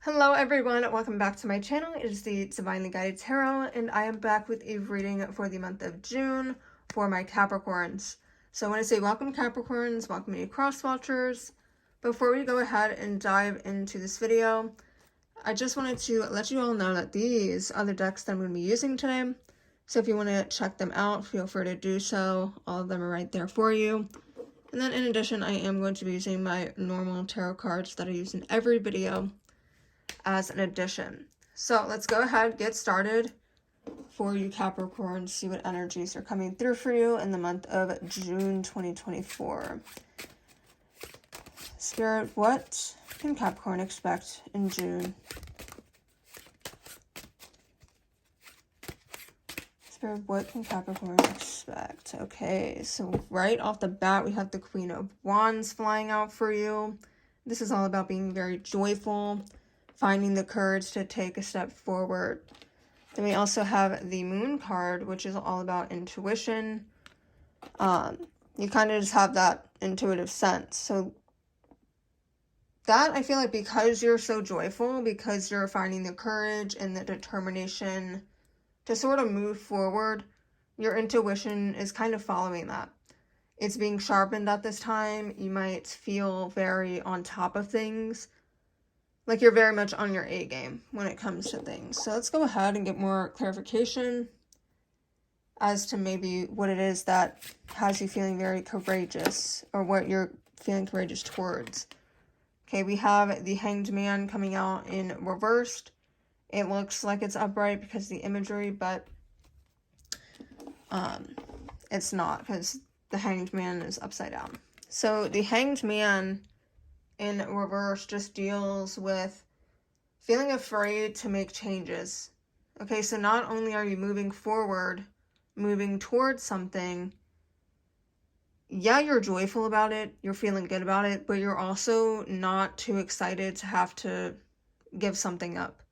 Hello everyone, welcome back to my channel. It is the Divinely Guided Tarot, and I am back with a reading for the month of June for my Capricorns. So I want to say welcome Capricorns, welcome to cross watchers. Before we go ahead and dive into this video, I just wanted to let you all know that these are the decks that I'm going to be using today. So if you want to check them out, feel free to do so. All of them are right there for you. And then in addition, I am going to be using my normal tarot cards that I use in every video as an addition. So let's go ahead and get started for you Capricorn, see what energies are coming through for you in the month of June 2024. Spirit, what can Capricorn expect in June? Spirit, what can Capricorn expect? Okay, so right off the bat, we have the Queen of Wands flying out for you. This is all about being very joyful, finding the courage to take a step forward. Then we also have the Moon card, which is all about intuition. You kind of just have that intuitive sense. So that, I feel like, because you're so joyful, because you're finding the courage and the determination to sort of move forward, your intuition is kind of following that. It's being sharpened at this time. You might feel very on top of things, like you're very much on your A game when it comes to things. So let's go ahead and get more clarification as to maybe what it is that has you feeling very courageous, or what you're feeling courageous towards. Okay, we have the Hanged Man coming out in reversed. It looks like it's upright because of the imagery, but it's not, because the Hanged Man is upside down. So the Hanged Man in reverse just deals with feeling afraid to make changes. Okay, so not only are you moving forward, moving towards something, yeah, you're joyful about it, you're feeling good about it, but you're also not too excited to have to give something up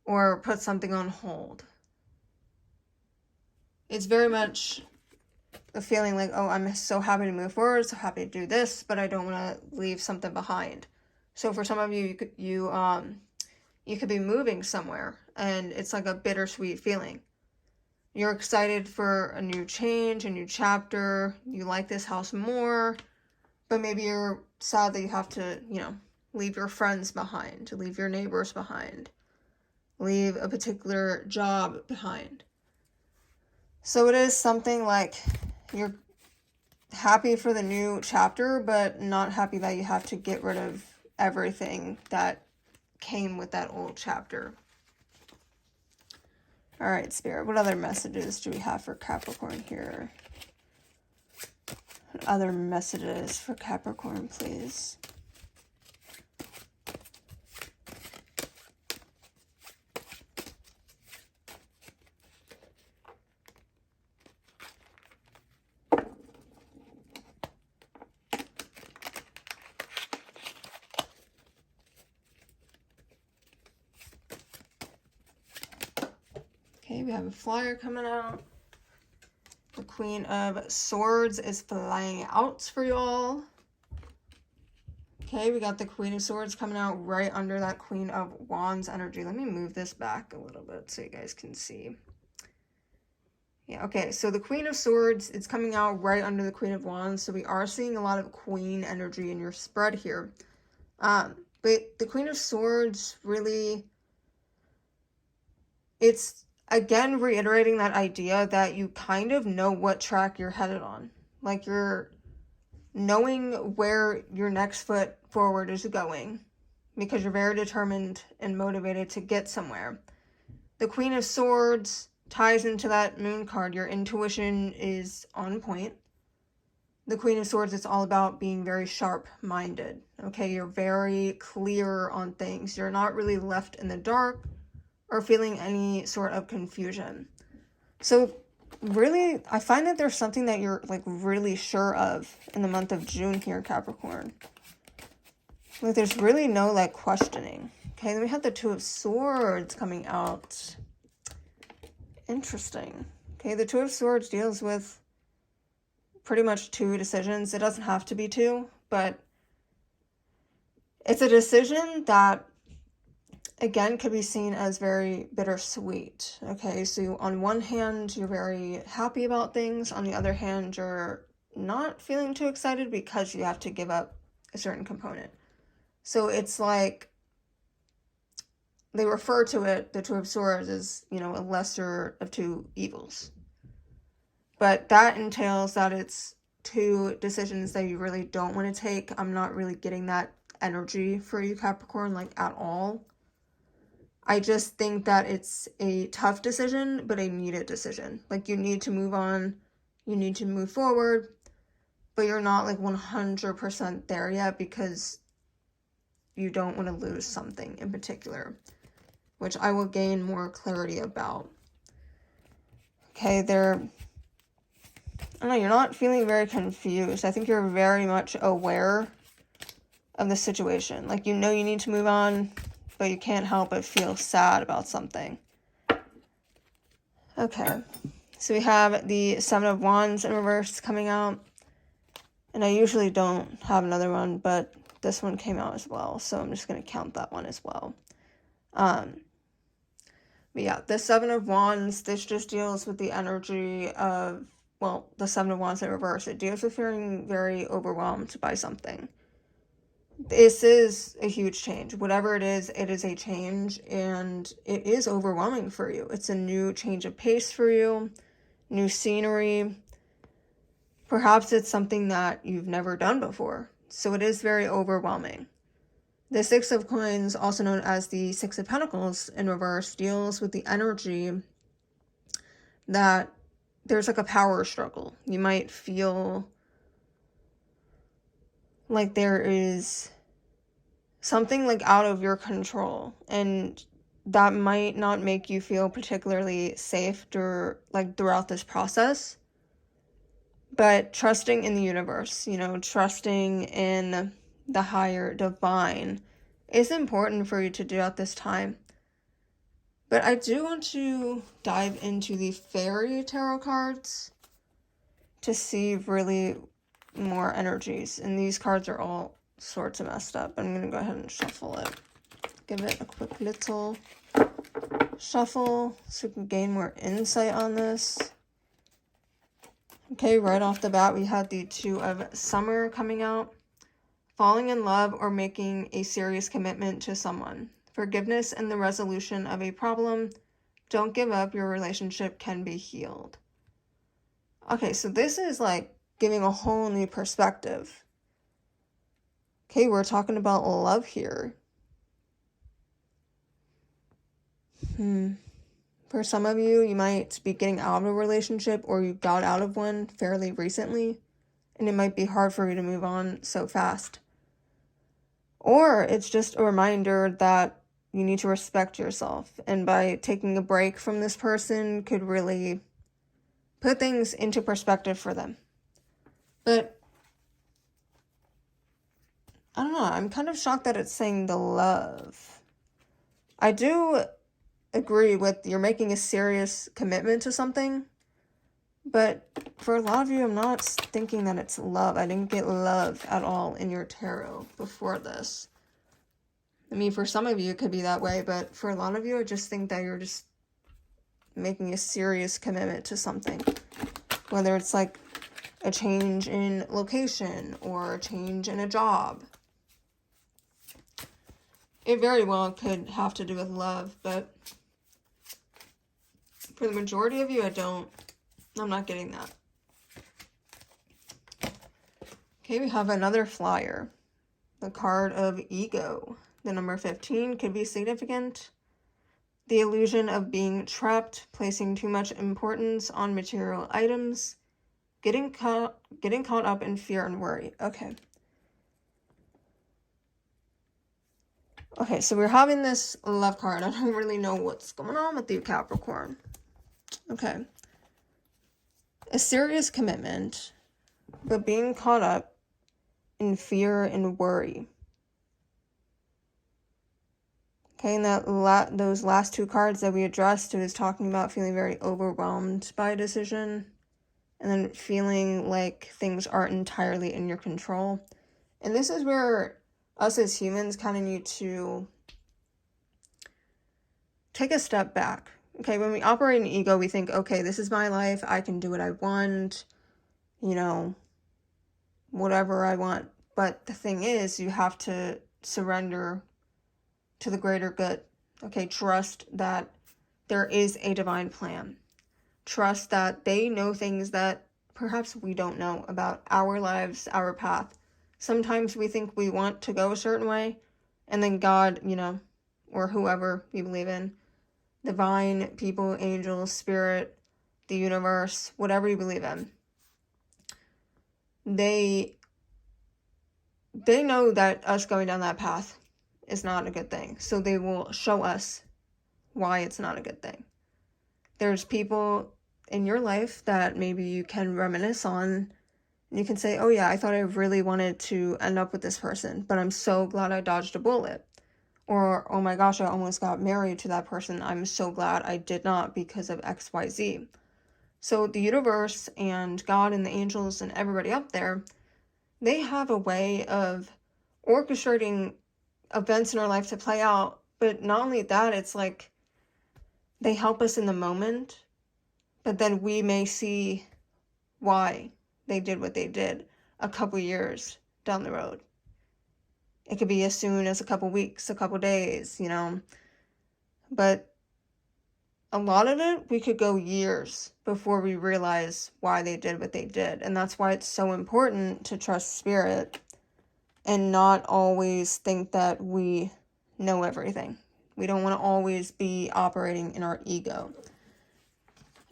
or put something on hold. It's very much a feeling like, oh, I'm so happy to move forward, so happy to do this, but I don't want to leave something behind. So for some of you, you could be moving somewhere, and it's like a bittersweet feeling. You're excited for a new change, a new chapter. You like this house more, but maybe you're sad that you have to, leave your friends behind, leave your neighbors behind, leave a particular job behind. So it is something like you're happy for the new chapter, but not happy that you have to get rid of everything that came with that old chapter. All right, Spirit, what other messages do we have for Capricorn here? What other messages for Capricorn, please? Okay, we have a flyer coming out. The Queen of Swords is flying out for y'all. Okay, we got the Queen of Swords coming out right under that Queen of Wands energy. Let me move this back a little bit so you guys can see. Yeah, okay, so the Queen of Swords is coming out right under the Queen of Wands, so we are seeing a lot of Queen energy in your spread here. But the Queen of Swords really, it's again reiterating that idea that you kind of know what track you're headed on. Like you're knowing where your next foot forward is going, because you're very determined and motivated to get somewhere. The Queen of Swords ties into that Moon card. Your intuition is on point. The Queen of Swords is all about being very sharp-minded. Okay, you're very clear on things. You're not really left in the dark or feeling any sort of confusion. So really, I find that there's something that you're like really sure of in the month of June here, Capricorn. Like there's really no like questioning. Okay, then we have the Two of Swords coming out. Interesting. Okay, the Two of Swords deals with pretty much two decisions. It doesn't have to be two, but it's a decision that again, could be seen as very bittersweet. Okay, so on one hand, you're very happy about things. On the other hand, you're not feeling too excited because you have to give up a certain component. So it's like they refer to it, the Two of Swords, as, a lesser of two evils. But that entails that it's two decisions that you really don't want to take. I'm not really getting that energy for you, Capricorn, like at all. I just think that it's a tough decision, but a needed decision. Like, you need to move on, you need to move forward, but you're not like 100% there yet because you don't want to lose something in particular, which I will gain more clarity about. Okay, I don't know, you're not feeling very confused. I think you're very much aware of the situation. Like, you know you need to move on, but you can't help but feel sad about something. Okay, so we have the Seven of Wands in reverse coming out. And I usually don't have another one, but this one came out as well, so I'm just going to count that one as well. But yeah, the Seven of Wands, this just deals with the energy of, well, the Seven of Wands in reverse. It deals with feeling very overwhelmed by something. This is a huge change. Whatever it is a change, and it is overwhelming for you. It's a new change of pace for you, new scenery. Perhaps it's something that you've never done before, so it is very overwhelming. The Six of Coins, also known as the Six of Pentacles in reverse, deals with the energy that there's like a power struggle. You might feel like there is something like out of your control, and that might not make you feel particularly safe throughout this process. But trusting in the universe, trusting in the higher divine is important for you to do at this time. But I do want to dive into the fairy tarot cards to see really more energies. And these cards are all sorts of messed up. I'm going to go ahead and shuffle it. Give it a quick little shuffle so we can gain more insight on this. Okay, right off the bat, we had the Two of Summer coming out. Falling in love or making a serious commitment to someone. Forgiveness and the resolution of a problem. Don't give up, your relationship can be healed. Okay, so this is like giving a whole new perspective. Okay, we're talking about love here. For some of you, you might be getting out of a relationship, or you got out of one fairly recently, and it might be hard for you to move on so fast. Or it's just a reminder that you need to respect yourself, and by taking a break from this person could really put things into perspective for them. But I don't know, I'm kind of shocked that it's saying the love. I do agree with you're making a serious commitment to something, but for a lot of you, I'm not thinking that it's love. I didn't get love at all in your tarot before this. I mean, for some of you, it could be that way, but for a lot of you, I just think that you're just making a serious commitment to something. Whether it's like a change in location or a change in a job. It very well could have to do with love, but for the majority of you, I'm not getting that. Okay, we have another flyer. The card of ego. The number 15 could be significant. The illusion of being trapped, placing too much importance on material items, getting caught up in fear and worry. Okay. Okay, so we're having this love card. I don't really know what's going on with you, Capricorn. Okay. A serious commitment, but being caught up in fear and worry. Okay, and those last two cards that we addressed, it was talking about feeling very overwhelmed by a decision, and then feeling like things aren't entirely in your control. And this is where us as humans kind of need to take a step back. Okay, when we operate in ego, we think, okay, this is my life. I can do what I want, you know, whatever I want. But the thing is, you have to surrender to the greater good. Okay, trust that there is a divine plan. Trust that they know things that perhaps we don't know about our lives, our path. Sometimes we think we want to go a certain way, and then God, you know, or whoever you believe in, divine, people, angels, spirit, the universe, whatever you believe in, they know that us going down that path is not a good thing. So they will show us why it's not a good thing. There's people in your life that maybe you can reminisce on. And you can say, oh yeah, I thought I really wanted to end up with this person, but I'm so glad I dodged a bullet. Or, oh my gosh, I almost got married to that person. I'm so glad I did not because of XYZ. So the universe and God and the angels and everybody up there, they have a way of orchestrating events in our life to play out. But not only that, it's like they help us in the moment, but then we may see why they did what they did a couple years down the road. It could be as soon as a couple weeks, a couple days, you know. But a lot of it, we could go years before we realize why they did what they did. And that's why it's so important to trust spirit and not always think that we know everything. We don't want to always be operating in our ego.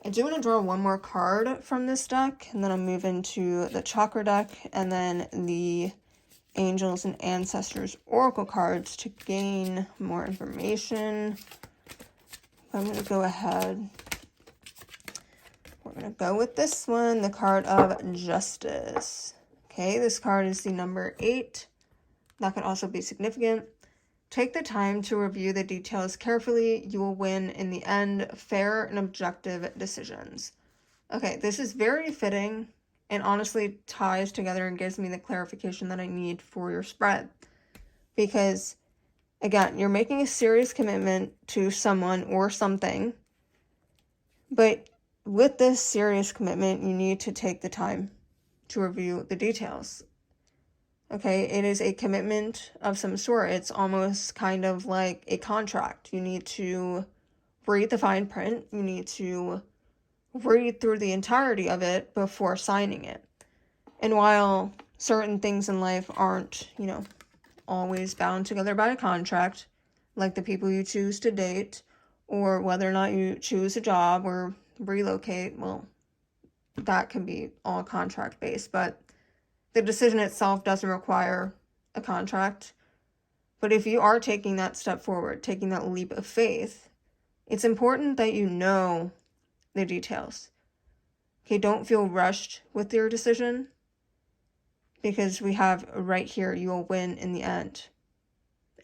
I do want to draw one more card from this deck, and then I'll move into the chakra deck, and then the Angels and Ancestors Oracle cards to gain more information. I'm going to go ahead. We're going to go with this one, the card of Justice. Okay, this card is the number 8. That could also be significant. Take the time to review the details carefully. You will win in the end. Fair and objective decisions. Okay, this is very fitting and honestly ties together and gives me the clarification that I need for your spread. Because, again, you're making a serious commitment to someone or something. But with this serious commitment, you need to take the time to review the details. Okay, it is a commitment of some sort. It's almost kind of like a contract. You need to read the fine print. You need to read through the entirety of it before signing it. And while certain things in life aren't, you know, always bound together by a contract, like the people you choose to date, or whether or not you choose a job or relocate, well, that can be all contract-based, but the decision itself doesn't require a contract. But if you are taking that step forward, taking that leap of faith, it's important that you know the details. Okay, don't feel rushed with your decision, because we have right here, you will win in the end.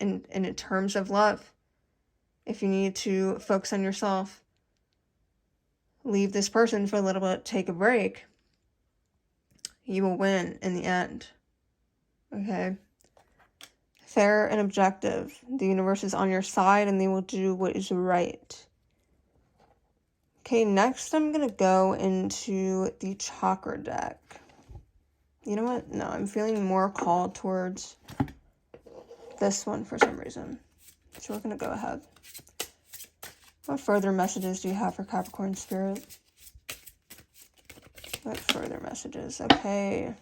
And in terms of love, if you need to focus on yourself, leave this person for a little bit, take a break, you will win in the end. Okay? Fair and objective. The universe is on your side and they will do what is right. Okay, next I'm going to go into the chakra deck. You know what? No, I'm feeling more called towards this one for some reason. So we're going to go ahead. What further messages do you have for Capricorn Spirit? What further messages? Okay.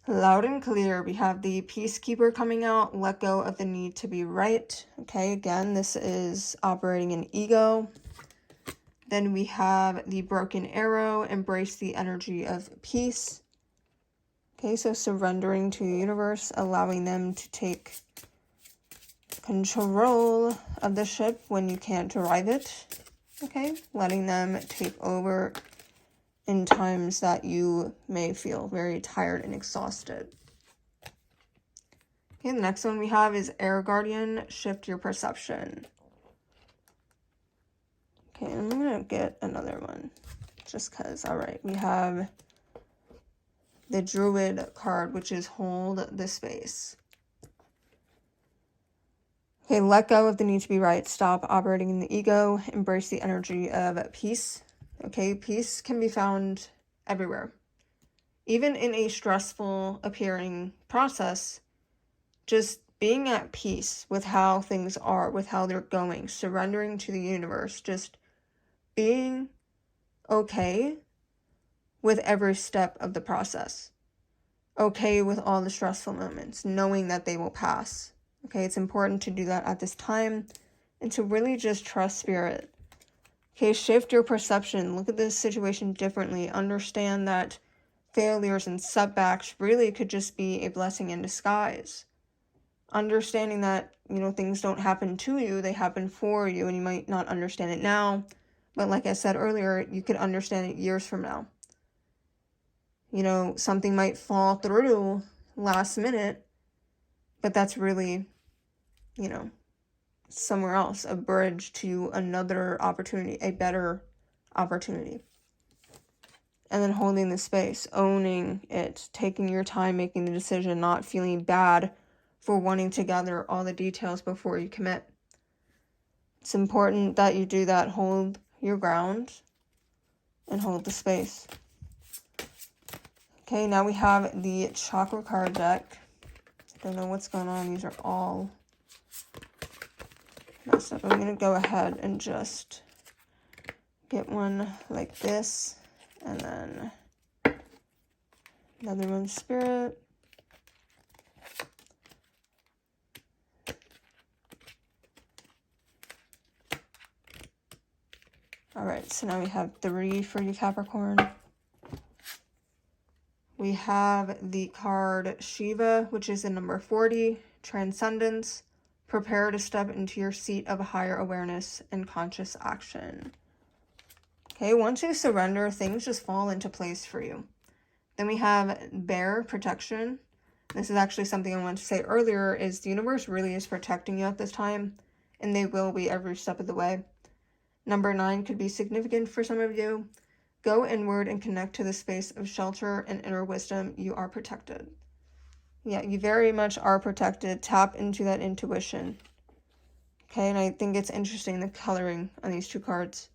Loud and clear. We have the Peacekeeper coming out. Let go of the need to be right. Okay, again, this is operating in ego. Then we have the Broken Arrow. Embrace the energy of peace. Okay, so surrendering to the universe, allowing them to take control of the ship when you can't drive it. Okay, letting them take over in times that you may feel very tired and exhausted. Okay, the next one we have is Air Guardian. Shift your perception. Okay, I'm gonna get another one just because. All right, we have the Druid card, which is hold the space. Okay, let go of the need to be right. Stop operating in the ego. Embrace the energy of peace. Okay, peace can be found everywhere. Even in a stressful appearing process, just being at peace with how things are, with how they're going, surrendering to the universe, just being okay with every step of the process. Okay with all the stressful moments, knowing that they will pass. Okay, it's important to do that at this time and to really just trust spirit. Okay, shift your perception. Look at this situation differently. Understand that failures and setbacks really could just be a blessing in disguise. Understanding that, things don't happen to you, they happen for you, and you might not understand it now, but like I said earlier, you could understand it years from now. Something might fall through last minute, but that's really, somewhere else, a bridge to another opportunity, a better opportunity. And then holding the space, owning it, taking your time, making the decision, not feeling bad for wanting to gather all the details before you commit. It's important that you do that. Hold your ground and hold the space. Okay, now we have the chakra card deck. Don't know what's going on. These are all messed up. I'm going to go ahead and just get one like this. And then another one, spirit. Alright, so now we have 3 for you, Capricorn. We have the card Shiva, which is the number 40, Transcendence. Prepare to step into your seat of higher awareness and conscious action. Okay, once you surrender, things just fall into place for you. Then we have Bear, Protection. This is actually something I wanted to say earlier, is the universe really is protecting you at this time, and they will be every step of the way. Number 9 could be significant for some of you. Go inward and connect to the space of shelter and inner wisdom. You are protected. Yeah, you very much are protected. Tap into that intuition. Okay, and I think it's interesting, the coloring on these 2 cards.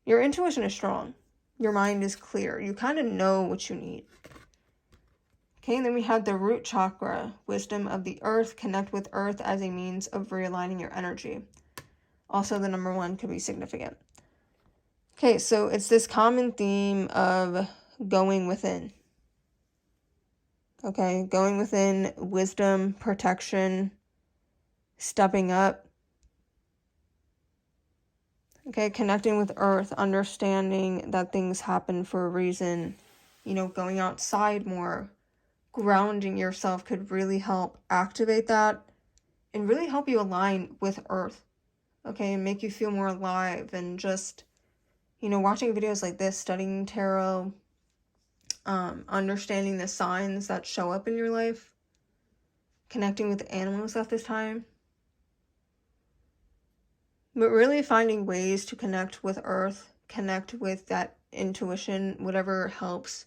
Your intuition is strong. Your mind is clear. You kind of know what you need. Okay, and then we have the root chakra, wisdom of the earth. Connect with earth as a means of realigning your energy. Also, the number 1 could be significant. Okay, so it's this common theme of going within. Okay, going within, wisdom, protection, stepping up. Okay, connecting with earth, understanding that things happen for a reason. Going outside more, grounding yourself could really help activate that and really help you align with earth. Okay, and make you feel more alive, and just, watching videos like this, studying tarot, understanding the signs that show up in your life, connecting with animals at this time. But really finding ways to connect with earth, connect with that intuition, whatever helps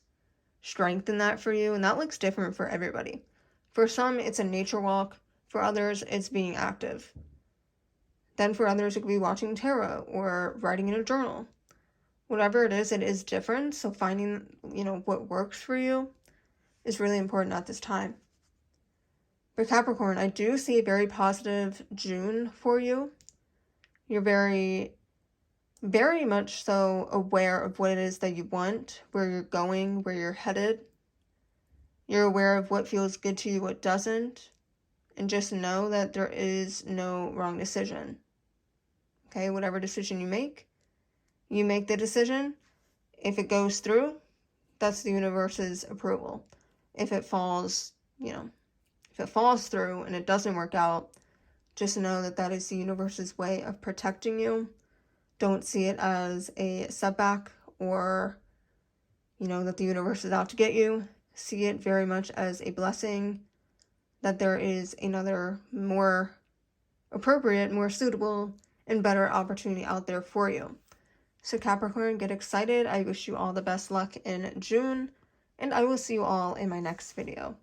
strengthen that for you. And that looks different for everybody. For some, it's a nature walk. For others, it's being active. Then for others, it could be watching tarot or writing in a journal. Whatever it is different. So finding, what works for you is really important at this time. For Capricorn, I do see a very positive June for you. You're very, very much so aware of what it is that you want, where you're going, where you're headed. You're aware of what feels good to you, what doesn't. And just know that there is no wrong decision. Okay, whatever decision you make the decision. If it goes through, that's the universe's approval. If it falls, if it falls through and it doesn't work out, just know that that is the universe's way of protecting you. Don't see it as a setback or, that the universe is out to get you. See it very much as a blessing, that there is another more appropriate, more suitable, and better opportunity out there for you. So Capricorn, get excited. I wish you all the best luck in June, and I will see you all in my next video.